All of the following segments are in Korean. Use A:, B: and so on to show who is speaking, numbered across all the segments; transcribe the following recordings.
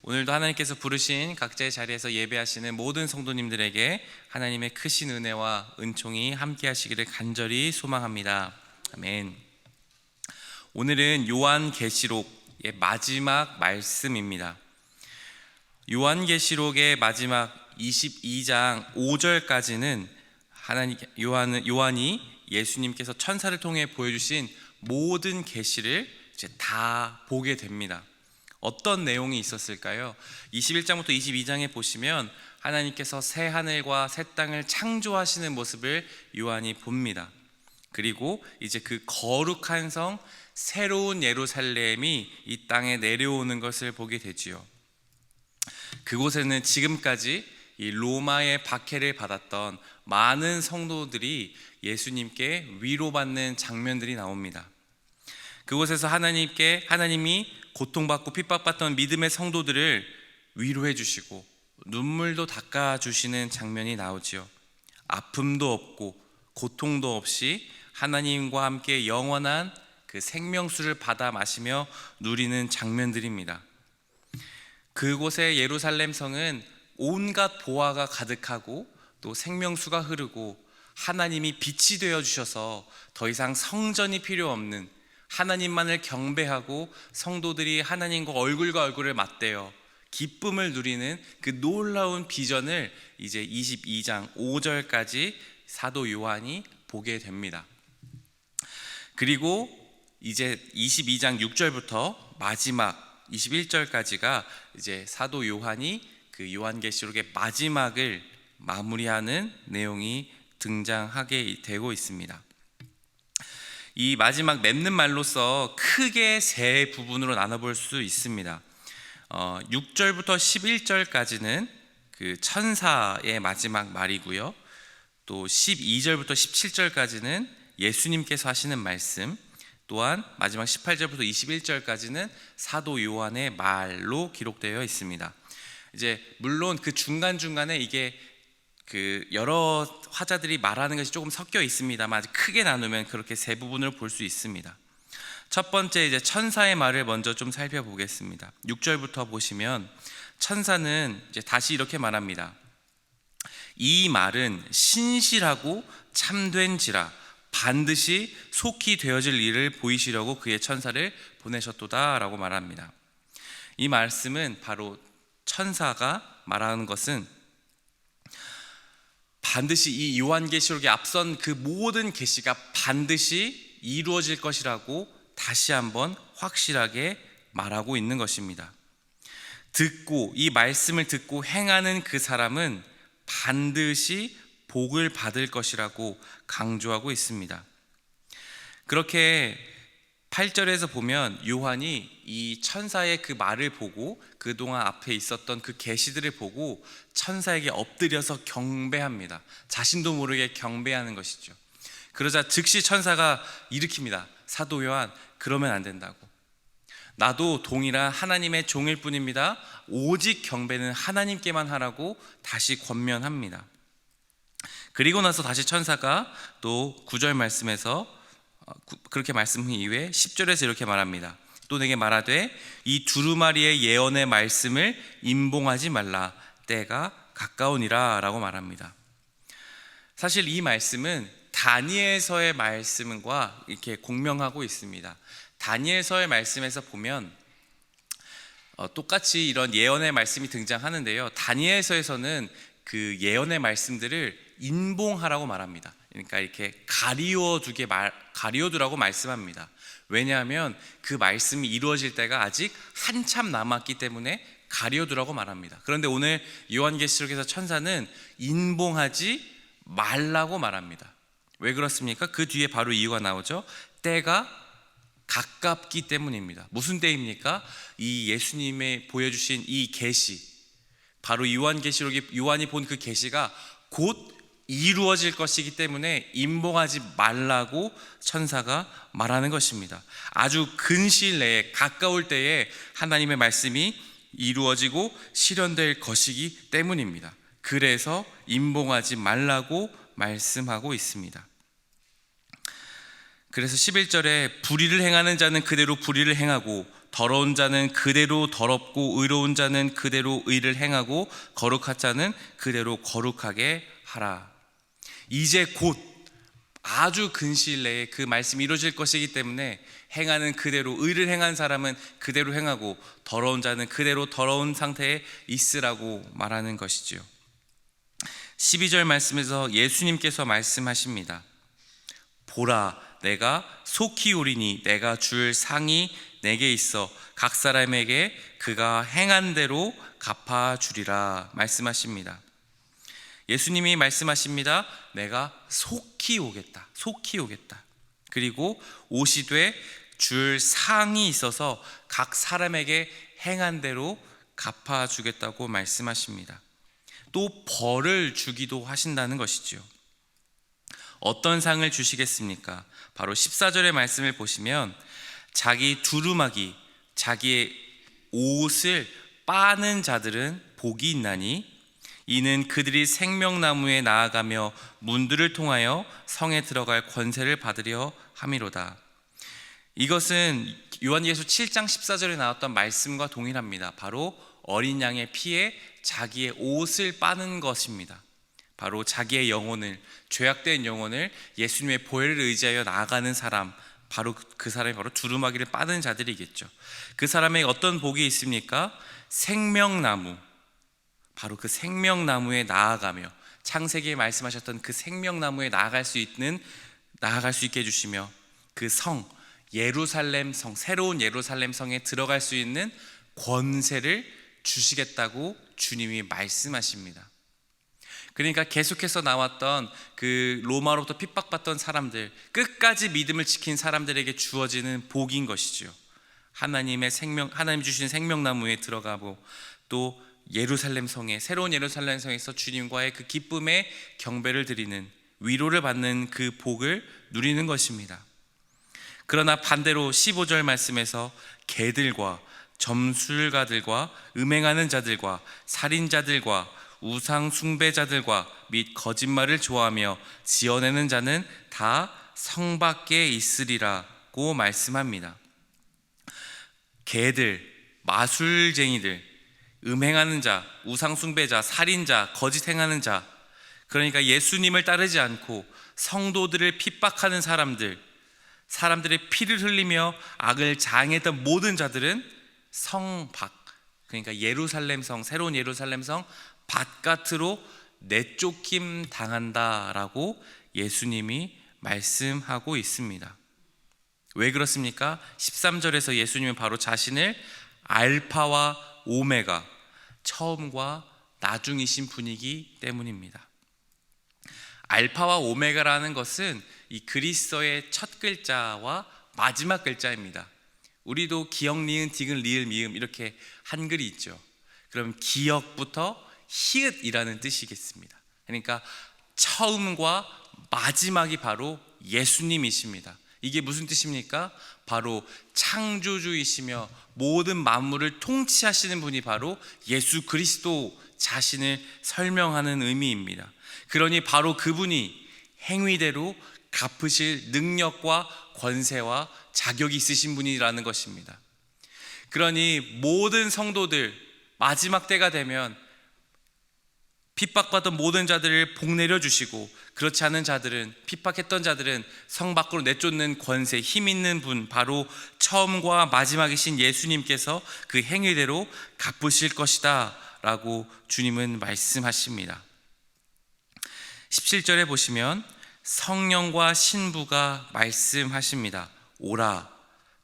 A: 오늘도 하나님께서 부르신 각자의 자리에서 예배하시는 모든 성도님들에게 하나님의 크신 은혜와 은총이 함께 하시기를 간절히 소망합니다. 아멘. 오늘은 요한계시록의 마지막 말씀입니다. 요한계시록의 마지막 22장 5절까지는 요한이 예수님께서 천사를 통해 보여주신 모든 계시를 이제 다 보게 됩니다. 어떤 내용이 있었을까요? 21장부터 22장에 보시면 하나님께서 새 하늘과 새 땅을 창조하시는 모습을 요한이 봅니다. 그리고 이제 그 거룩한 성 새로운 예루살렘이 이 땅에 내려오는 것을 보게 되지요. 그곳에는 지금까지 이 로마의 박해를 받았던 많은 성도들이 예수님께 위로받는 장면들이 나옵니다. 그곳에서 하나님이 고통받고 핍박받던 믿음의 성도들을 위로해 주시고 눈물도 닦아 주시는 장면이 나오지요. 아픔도 없고 고통도 없이 하나님과 함께 영원한 그 생명수를 받아 마시며 누리는 장면들입니다. 그곳의 예루살렘 성은 온갖 보화가 가득하고 또 생명수가 흐르고 하나님이 빛이 되어 주셔서 더 이상 성전이 필요 없는, 하나님만을 경배하고 성도들이 하나님과 얼굴과 얼굴을 맞대어 기쁨을 누리는 그 놀라운 비전을 이제 22장 5절까지 사도 요한이 보게 됩니다. 그리고 이제 22장 6절부터 마지막 21절까지가 이제 사도 요한이 그 요한계시록의 마지막을 마무리하는 내용이 등장하게 되고 있습니다. 이 마지막 맺는 말로서 크게 세 부분으로 나눠볼 수 있습니다. 6절부터 11절까지는 그 천사의 마지막 말이고요. 또 12절부터 17절까지는 예수님께서 하시는 말씀, 또한 마지막 18절부터 21절까지는 사도 요한의 말로 기록되어 있습니다. 이제 물론 그 중간중간에 이게 그 여러 화자들이 말하는 것이 조금 섞여 있습니다만 크게 나누면 그렇게 세 부분을 볼 수 있습니다. 첫 번째 이제 천사의 말을 먼저 좀 살펴보겠습니다. 6절부터 보시면 천사는 이제 다시 이렇게 말합니다. 이 말은 신실하고 참된지라 반드시 속히 되어질 일을 보이시려고 그의 천사를 보내셨도다 라고 말합니다. 이 말씀은 바로 천사가 말하는 것은 반드시 이 요한계시록에 앞선 그 모든 계시가 반드시 이루어질 것이라고 다시 한번 확실하게 말하고 있는 것입니다. 이 말씀을 듣고 행하는 그 사람은 반드시 복을 받을 것이라고 강조하고 있습니다. 그렇게 8절에서 보면 요한이 이 천사의 그 말을 보고 그동안 앞에 있었던 그 계시들을 보고 천사에게 엎드려서 경배합니다. 자신도 모르게 경배하는 것이죠. 그러자 즉시 천사가 일으킵니다. 사도 요한, 그러면 안 된다고. 나도 동일한 하나님의 종일 뿐입니다. 오직 경배는 하나님께만 하라고 다시 권면합니다. 그리고 나서 다시 천사가 또 9절 말씀에서 그렇게 말씀한 이후에 10절에서 이렇게 말합니다. 또 내게 말하되 이 두루마리의 예언의 말씀을 임봉하지 말라, 때가 가까우니라 라고 말합니다. 사실 이 말씀은 다니엘서의 말씀과 이렇게 공명하고 있습니다. 다니엘서의 말씀에서 보면 똑같이 이런 예언의 말씀이 등장하는데요, 다니엘서에서는 그 예언의 말씀들을 인봉하라고 말합니다. 그러니까 이렇게 가리워두라고 말씀합니다. 왜냐하면 그 말씀이 이루어질 때가 아직 한참 남았기 때문에 가려두라고 말합니다. 그런데 오늘 요한계시록에서 천사는 인봉하지 말라고 말합니다. 왜 그렇습니까? 그 뒤에 바로 이유가 나오죠. 때가 가깝기 때문입니다. 무슨 때입니까? 이 예수님의 보여주신 이 계시, 바로 요한이 본 그 계시가 곧 이루어질 것이기 때문에 임봉하지 말라고 천사가 말하는 것입니다. 아주 근시일 내에, 가까울 때에 하나님의 말씀이 이루어지고 실현될 것이기 때문입니다. 그래서 임봉하지 말라고 말씀하고 있습니다. 그래서 11절에 불의를 행하는 자는 그대로 불의를 행하고 더러운 자는 그대로 더럽고 의로운 자는 그대로 의를 행하고 거룩한 자는 그대로 거룩하게 하라. 이제 곧 아주 근시일 내에 그 말씀이 이루어질 것이기 때문에 행하는 그대로 의를 행한 사람은 그대로 행하고 더러운 자는 그대로 더러운 상태에 있으라고 말하는 것이지요. 12절 말씀에서 예수님께서 말씀하십니다. 보라, 내가 속히 오리니 내가 줄 상이 내게 있어 각 사람에게 그가 행한 대로 갚아주리라 말씀하십니다. 예수님이 말씀하십니다. 내가 속히 오겠다. 속히 오겠다. 그리고 오시되 줄 상이 있어서 각 사람에게 행한 대로 갚아주겠다고 말씀하십니다. 또 벌을 주기도 하신다는 것이지요. 어떤 상을 주시겠습니까? 바로 14절의 말씀을 보시면 자기 두루마기, 자기의 옷을 빠는 자들은 복이 있나니 이는 그들이 생명나무에 나아가며 문들을 통하여 성에 들어갈 권세를 받으려 함이로다. 이것은 요한계시록 7장 14절에 나왔던 말씀과 동일합니다. 바로 어린 양의 피에 자기의 옷을 빠는 것입니다. 바로 자기의 영혼을, 죄악된 영혼을 예수님의 보혈을 의지하여 나아가는 사람, 바로 그 사람이 바로 두루마기를 빠는 자들이겠죠. 그 사람에게 어떤 복이 있습니까? 생명나무, 바로 그 생명나무에 나아가며 창세기에 말씀하셨던 그 생명나무에 나아갈 수 있게 해주시며 그 성, 예루살렘 성, 새로운 예루살렘 성에 들어갈 수 있는 권세를 주시겠다고 주님이 말씀하십니다. 그러니까 계속해서 나왔던 그 로마로부터 핍박받던 사람들, 끝까지 믿음을 지킨 사람들에게 주어지는 복인 것이죠. 하나님 주신 생명나무에 들어가고 또 예루살렘 성에, 새로운 예루살렘 성에서 주님과의 그 기쁨의 경배를 드리는, 위로를 받는 그 복을 누리는 것입니다. 그러나 반대로 15절 말씀에서 개들과 점술가들과 음행하는 자들과 살인자들과 우상 숭배자들과 및 거짓말을 좋아하며 지어내는 자는 다 성 밖에 있으리라고 말씀합니다. 개들, 마술쟁이들, 음행하는 자, 우상 숭배자, 살인자, 거짓 행하는 자, 그러니까 예수님을 따르지 않고 성도들을 핍박하는 사람들의 피를 흘리며 악을 자행했던 모든 자들은 성 밖, 그러니까 예루살렘 성, 새로운 예루살렘 성 바깥으로 내쫓김 당한다라고 예수님이 말씀하고 있습니다. 왜 그렇습니까? 13절에서 예수님은 바로 자신을 알파와 오메가, 처음과 나중이신 분이기 때문입니다. 알파와 오메가라는 것은 이 그리스어의 첫 글자와 마지막 글자입니다. 우리도 기역, 니은, 디귿, 리을, 미음 이렇게 한글이 있죠. 그럼 기역부터 히읗이라는 뜻이겠습니다. 그러니까 처음과 마지막이 바로 예수님이십니다. 이게 무슨 뜻입니까? 바로 창조주이시며 모든 만물을 통치하시는 분이 바로 예수 그리스도 자신을 설명하는 의미입니다. 그러니 바로 그분이 행위대로 갚으실 능력과 권세와 자격이 있으신 분이라는 것입니다. 그러니 모든 성도들 마지막 때가 되면 핍박받던 모든 자들을 복 내려주시고, 그렇지 않은 자들은, 핍박했던 자들은 성 밖으로 내쫓는 권세, 힘 있는 분, 바로 처음과 마지막이신 예수님께서 그 행위대로 갚으실 것이다 라고 주님은 말씀하십니다. 17절에 보시면 성령과 신부가 말씀하십니다. 오라,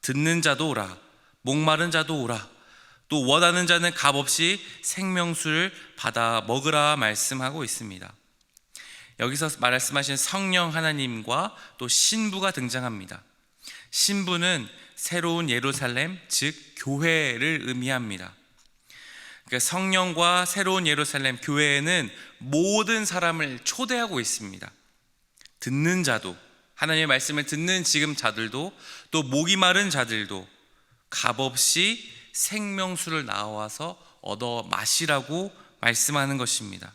A: 듣는 자도 오라, 목마른 자도 오라, 또 원하는 자는 값없이 생명수를 받아 먹으라 말씀하고 있습니다. 여기서 말씀하신 성령 하나님과 또 신부가 등장합니다. 신부는 새로운 예루살렘, 즉 교회를 의미합니다. 그러니까 성령과 새로운 예루살렘, 교회에는 모든 사람을 초대하고 있습니다. 듣는 자도, 하나님의 말씀을 듣는 지금 자들도, 또 목이 마른 자들도 값없이 생명수를 나와서 얻어 마시라고 말씀하는 것입니다.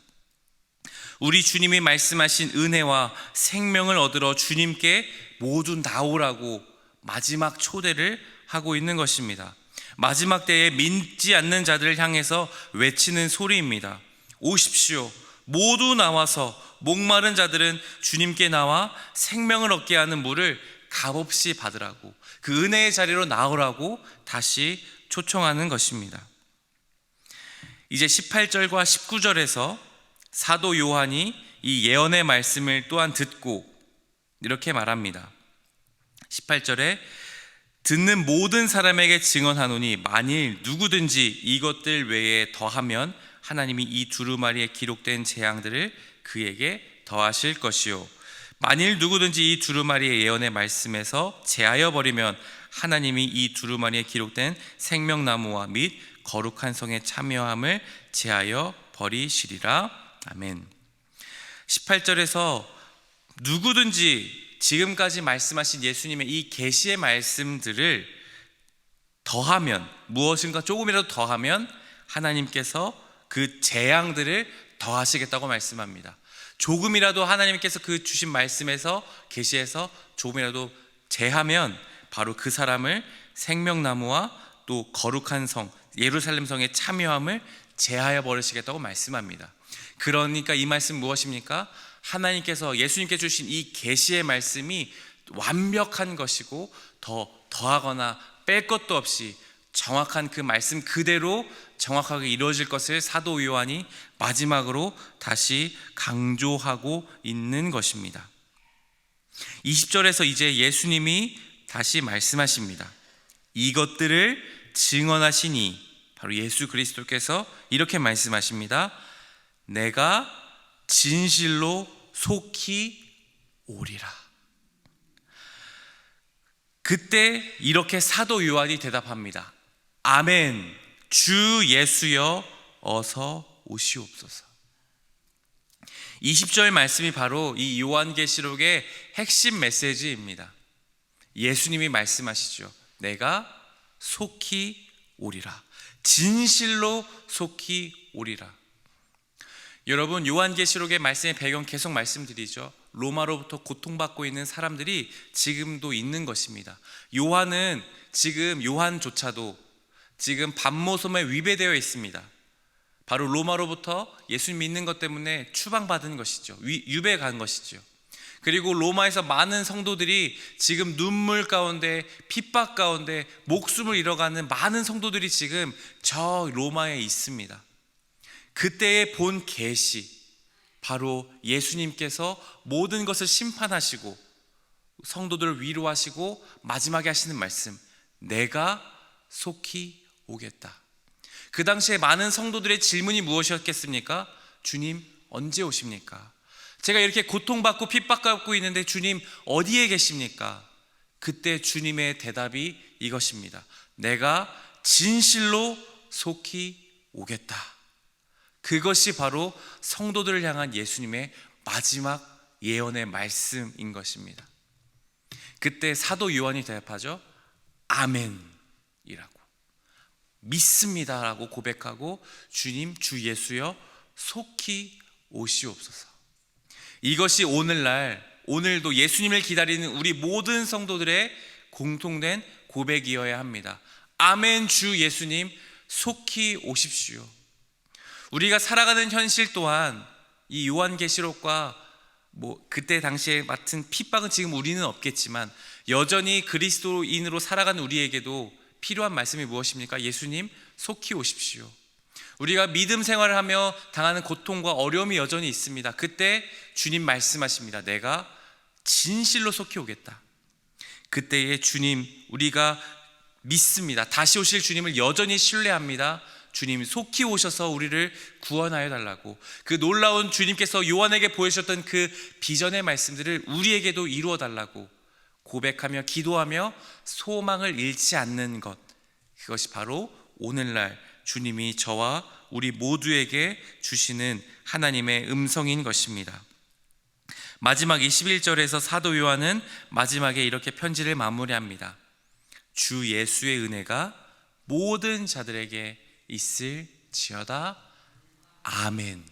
A: 우리 주님이 말씀하신 은혜와 생명을 얻으러 주님께 모두 나오라고 마지막 초대를 하고 있는 것입니다. 마지막 때에 믿지 않는 자들을 향해서 외치는 소리입니다. 오십시오. 모두 나와서 목마른 자들은 주님께 나와 생명을 얻게 하는 물을 값없이 받으라고, 그 은혜의 자리로 나오라고 다시 초청하는 것입니다. 이제 18절과 19절에서 사도 요한이 이 예언의 말씀을 또한 듣고 이렇게 말합니다. 18절에 듣는 모든 사람에게 증언하노니 만일 누구든지 이것들 외에 더하면 하나님이 이 두루마리에 기록된 재앙들을 그에게 더하실 것이요, 만일 누구든지 이 두루마리의 예언의 말씀에서 제하여 버리면 하나님이 이 두루마리에 기록된 생명나무와 및 거룩한 성에 참여함을 제하여 버리시리라. 아멘. 18절에서 누구든지 지금까지 말씀하신 예수님의 이 계시의 말씀들을 더하면, 무엇인가 조금이라도 더하면 하나님께서 그 재앙들을 더하시겠다고 말씀합니다. 조금이라도 하나님께서 그 주신 말씀에서, 계시에서 조금이라도 제하면 바로 그 사람을 생명나무와 또 거룩한 성, 예루살렘 성에 참여함을 제하여 버리시겠다고 말씀합니다. 그러니까 이 말씀 무엇입니까? 하나님께서 예수님께 주신 이 계시의 말씀이 완벽한 것이고 더하거나 뺄 것도 없이 정확한 그 말씀 그대로 정확하게 이루어질 것을 사도 요한이 마지막으로 다시 강조하고 있는 것입니다. 20절에서 이제 예수님이 다시 말씀하십니다. 이것들을 증언하시니, 바로 예수 그리스도께서 이렇게 말씀하십니다. 내가 진실로 속히 오리라. 그때 이렇게 사도 요한이 대답합니다. 아멘. 주 예수여 어서 오시옵소서. 20절 말씀이 바로 이 요한계시록의 핵심 메시지입니다. 예수님이 말씀하시죠. 내가 속히 오리라. 진실로 속히 오리라. 여러분, 요한계시록의 말씀의 배경 계속 말씀드리죠. 로마로부터 고통받고 있는 사람들이 지금도 있는 것입니다. 요한조차도 지금 반모섬에 위배되어 있습니다. 바로 로마로부터 예수님 믿는 것 때문에 추방받은 것이죠. 유배 간 것이죠. 그리고 로마에서 많은 성도들이 지금 눈물 가운데, 핍박 가운데 목숨을 잃어가는 많은 성도들이 지금 저 로마에 있습니다. 그때의 본 계시, 바로 예수님께서 모든 것을 심판하시고 성도들을 위로하시고 마지막에 하시는 말씀, 내가 속히 오겠다. 그 당시에 많은 성도들의 질문이 무엇이었겠습니까? 주님 언제 오십니까? 제가 이렇게 고통받고 핍박받고 있는데 주님 어디에 계십니까? 그때 주님의 대답이 이것입니다. 내가 진실로 속히 오겠다. 그것이 바로 성도들을 향한 예수님의 마지막 예언의 말씀인 것입니다. 그때 사도 요한이 대답하죠. 아멘이라고, 믿습니다라고 고백하고 주님 주 예수여 속히 오시옵소서. 이것이 오늘도 예수님을 기다리는 우리 모든 성도들의 공통된 고백이어야 합니다. 아멘. 주 예수님 속히 오십시오. 우리가 살아가는 현실 또한 이 요한계시록과 그때 당시에 맡은 핍박은 지금 우리는 없겠지만 여전히 그리스도인으로 살아가는 우리에게도 필요한 말씀이 무엇입니까? 예수님 속히 오십시오. 우리가 믿음 생활을 하며 당하는 고통과 어려움이 여전히 있습니다. 그때 주님 말씀하십니다. 내가 진실로 속히 오겠다. 그때의 주님 우리가 믿습니다. 다시 오실 주님을 여전히 신뢰합니다. 주님 속히 오셔서 우리를 구원하여 달라고, 그 놀라운 주님께서 요한에게 보여주셨던 그 비전의 말씀들을 우리에게도 이루어 달라고 고백하며 기도하며 소망을 잃지 않는 것, 그것이 바로 오늘날 주님이 저와 우리 모두에게 주시는 하나님의 음성인 것입니다. 마지막 21절에서 사도 요한은 마지막에 이렇게 편지를 마무리합니다. 주 예수의 은혜가 모든 자들에게 있을지어다. 아멘.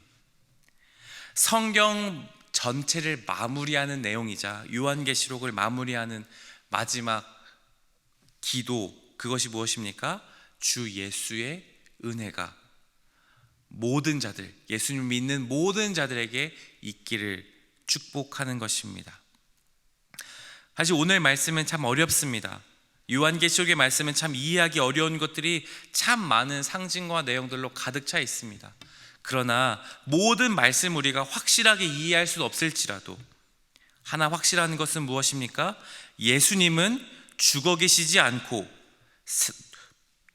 A: 성경 전체를 마무리하는 내용이자 요한계시록을 마무리하는 마지막 기도, 그것이 무엇입니까? 주 예수의 은혜가 모든 자들, 예수님을 믿는 모든 자들에게 있기를 축복하는 것입니다. 사실 오늘 말씀은 참 어렵습니다. 요한계시록의 말씀은 참 이해하기 어려운 것들이 참 많은 상징과 내용들로 가득 차 있습니다. 그러나 모든 말씀 우리가 확실하게 이해할 수 없을지라도 하나 확실한 것은 무엇입니까? 예수님은 죽어 계시지 않고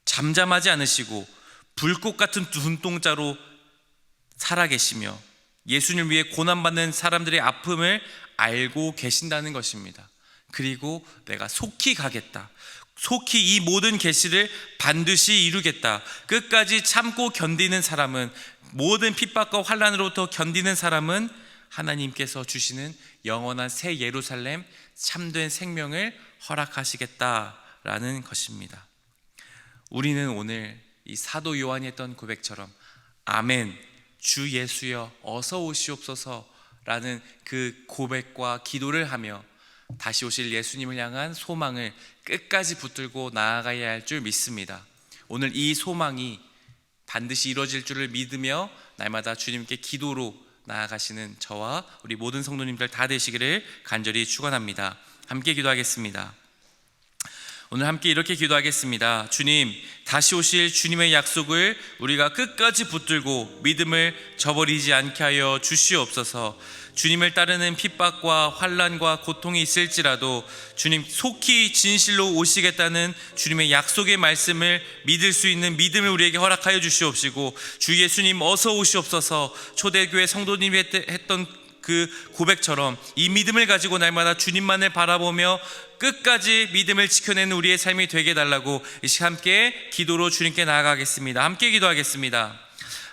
A: 잠잠하지 않으시고 불꽃 같은 눈동자로 살아계시며 예수님을 위해 고난받는 사람들의 아픔을 알고 계신다는 것입니다. 그리고 내가 속히 가겠다, 속히 이 모든 계시를 반드시 이루겠다, 끝까지 참고 견디는 사람은, 모든 핍박과 환난으로부터 견디는 사람은 하나님께서 주시는 영원한 새 예루살렘, 참된 생명을 허락하시겠다라는 것입니다. 우리는 오늘 이 사도 요한이 했던 고백처럼 아멘, 주 예수여 어서 오시옵소서라는 그 고백과 기도를 하며 다시 오실 예수님을 향한 소망을 끝까지 붙들고 나아가야 할 줄 믿습니다. 오늘 이 소망이 반드시 이루어질 줄을 믿으며 날마다 주님께 기도로 나아가시는 저와 우리 모든 성도님들 다 되시기를 간절히 축원합니다. 함께 기도하겠습니다. 오늘 함께 이렇게 기도하겠습니다. 주님, 다시 오실 주님의 약속을 우리가 끝까지 붙들고 믿음을 저버리지 않게 하여 주시옵소서. 주님을 따르는 핍박과 환난과 고통이 있을지라도 주님 속히 진실로 오시겠다는 주님의 약속의 말씀을 믿을 수 있는 믿음을 우리에게 허락하여 주시옵시고, 주 예수님 어서 오시옵소서 초대교회 성도님이 했던 그 고백처럼 이 믿음을 가지고 날마다 주님만을 바라보며 끝까지 믿음을 지켜내는 우리의 삶이 되게 해달라고 이 시간 함께 기도로 주님께 나아가겠습니다. 함께 기도하겠습니다.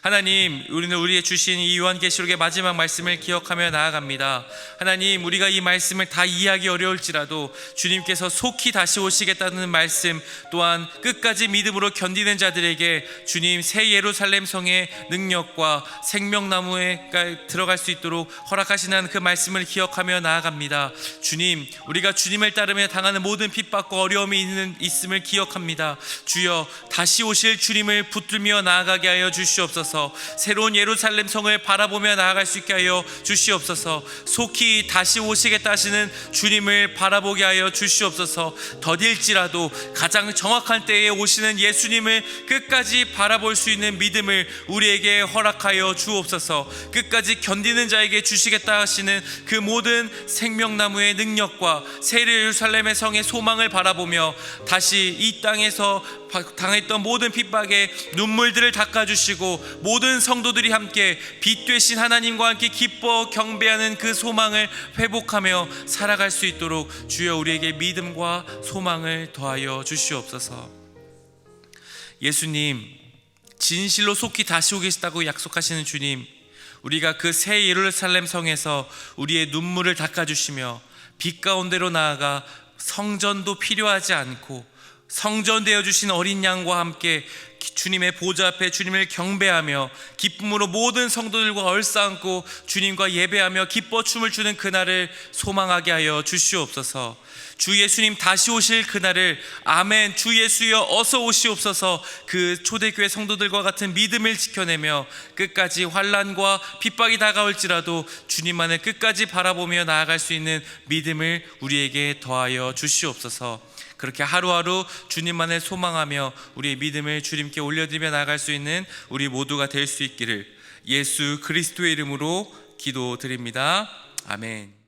A: 하나님, 우리는 우리의 주신 이 요한계시록의 마지막 말씀을 기억하며 나아갑니다. 하나님, 우리가 이 말씀을 다 이해하기 어려울지라도 주님께서 속히 다시 오시겠다는 말씀, 또한 끝까지 믿음으로 견디는 자들에게 주님 새 예루살렘 성의 능력과 생명나무에 들어갈 수 있도록 허락하시는 그 말씀을 기억하며 나아갑니다. 주님, 우리가 주님을 따르며 당하는 모든 핍박과 어려움이 있음을 기억합니다. 주여, 다시 오실 주님을 붙들며 나아가게 하여 주시옵소서. 새로운 예루살렘 성을 바라보며 나아갈 수 있게 하여 주시옵소서. 속히 다시 오시겠다 하시는 주님을 바라보게 하여 주시옵소서. 더딜지라도 가장 정확한 때에 오시는 예수님을 끝까지 바라볼 수 있는 믿음을 우리에게 허락하여 주옵소서. 끝까지 견디는 자에게 주시겠다 하시는 그 모든 생명나무의 능력과 새 예루살렘의 성의 소망을 바라보며 다시 이 땅에서 당했던 모든 핍박의 눈물들을 닦아주시고 모든 성도들이 함께 빛 되신 하나님과 함께 기뻐 경배하는 그 소망을 회복하며 살아갈 수 있도록 주여 우리에게 믿음과 소망을 더하여 주시옵소서. 예수님, 진실로 속히 다시 오겠다고 약속하시는 주님, 우리가 그 새 예루살렘 성에서 우리의 눈물을 닦아주시며 빛 가운데로 나아가 성전도 필요하지 않고 성전되어 주신 어린 양과 함께 주님의 보좌 앞에 주님을 경배하며 기쁨으로 모든 성도들과 얼싸안고 주님과 예배하며 기뻐 춤을 추는 그날을 소망하게 하여 주시옵소서. 주 예수님 다시 오실 그날을 아멘, 주 예수여 어서 오시옵소서 그 초대교회 성도들과 같은 믿음을 지켜내며 끝까지 환난과 핍박이 다가올지라도 주님만을 끝까지 바라보며 나아갈 수 있는 믿음을 우리에게 더하여 주시옵소서. 그렇게 하루하루 주님만을 소망하며 우리의 믿음을 주님께 올려드리며 나아갈 수 있는 우리 모두가 될 수 있기를 예수 그리스도의 이름으로 기도드립니다. 아멘.